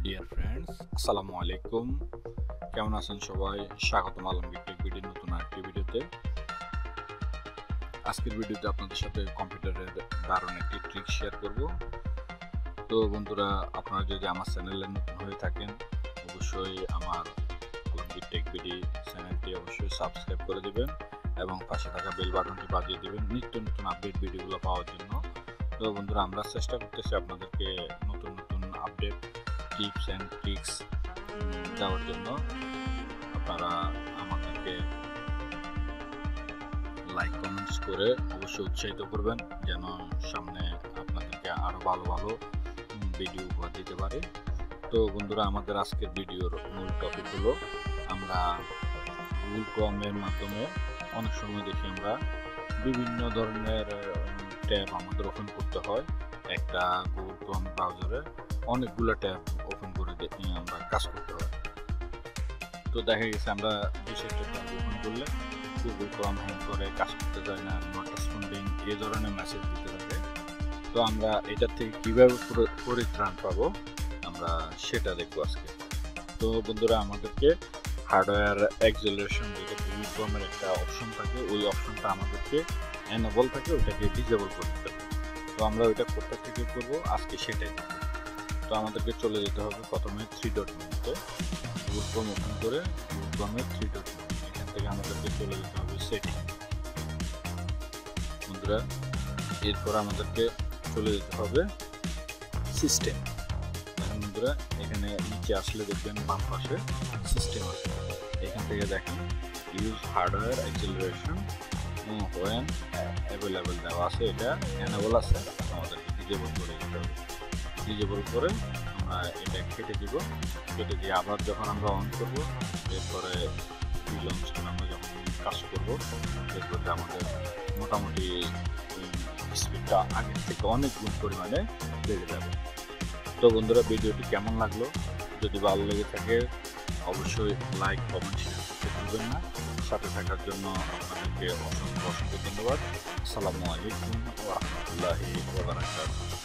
Dear friends, আসসালামু আলাইকুম। কেমন আছেন সবাই? স্বাগতম আলমগীর টেক ভিডিওর নতুন আরেকটি ভিডিওতে। আজকের ভিডিওতে আপনাদের সাথে কম্পিউটারের দারুণ একটি ট্রিক শেয়ার করব। তো বন্ধুরা, আপনারা যদি আমার চ্যানেলে নতুন হয়ে থাকেন অবশ্যই আমার আলমগীর টেক ভিডিও চ্যানেলটি অবশ্যই সাবস্ক্রাইব করে দেবেন এবং পাশে থাকা বেল বাটনটি বাজিয়ে দেবেন নিত্য নতুন আপডেট ভিডিওগুলো পাওয়ার জন্য। তো বন্ধুরা, আমরা চেষ্টা করতেছি আপনাদেরকে নতুন নতুন আপডেট টিপস অ্যান্ড ট্রিক্স দেওয়ার জন্য। আপনারা আমাদেরকে লাইক কমেন্টস করে অবশ্যই উৎসাহিত করবেন যেন সামনে আপনাদেরকে আরও ভালো ভালো ভিডিও উপহার দিতে পারে। তো বন্ধুরা, আমাদের আজকের ভিডিওর মূল টপিক হলো আমরা গুগল ক্রোমের মাধ্যমে অনেক সময় দেখি আমরা বিভিন্ন ধরনের ট্যাব আমাদের ওপেন করতে হয়। একটা গুগল ক্রোম ব্রাউজারে অনেকগুলো ট্যাব ওপেন করে আমরা কাজ করতে হয়। তো দেখা গেছে আমরা বিশেষটা ট্যাব ওপেন করলে গুগল ক্রোম হ্যাং করে কাজ করতে যায় না, নট রেসপন্ডিং এই ধরনের মেসেজ দিতে থাকে। তো আমরা এটার থেকে কীভাবে পরিত্রাণ পাবো আমরা সেটা দেখবো আজকে। তো বন্ধুরা, আমাদেরকে হার্ডওয়্যার অ্যাক্সেলারেশন যেটা গুগল ক্রোমের একটা অপশন থাকে, ওই অপশনটা আমাদেরকে এনেবল থাকে, ওইটাকে ডিসেবল করতে হবে। তো আমরা ওইটা করতে থেকে করবো আজকে সেটাই দেখবো। তো আমাদেরকে চলে যেতে হবে প্রথমে 3 ডট মেনুতে, গুগল ক্রোম ওপেন করে গুগল ক্রোমের 3 ডট মেনু, এখান থেকে আমাদেরকে চলে যেতে হবে সেটিং। বন্ধুরা, এরপর আমাদেরকে চলে যেতে হবে সিস্টেম। দেখেন বন্ধুরা, এখানে নিচে আসলে দেখবেন বাম পাশে সিস্টেম আছে। এখান থেকে দেখেন use hardware acceleration when available দেওয়া আছে, এটা এনেবল আছে, আমাদেরকে ডিসেবল করে দিতে হবে। ডিসেবল করে আমরা এটা কেটে দিব। কেটে দিয়ে আবার যখন আমরা অন করব, এরপরে লঞ্চ করে আমরা যখন কাজ করব, এরপরে আমাদের মোটামুটি স্পিডটা আগের থেকে অনেক গুণ পরিমাণে বেড়ে যাবে। তো বন্ধুরা, ভিডিওটি কেমন লাগলো? যদি ভালো লেগে থাকে অবশ্যই লাইক কমেন্ট শেয়ার করতে ভুলবেন না। সাথে থাকার জন্য আপনাদেরকে অসংখ্য অসংখ্য ধন্যবাদ। আসসালামু আলাইকুম ওয়া রাহমাতুল্লাহি ওয়া বারাকাতুহু।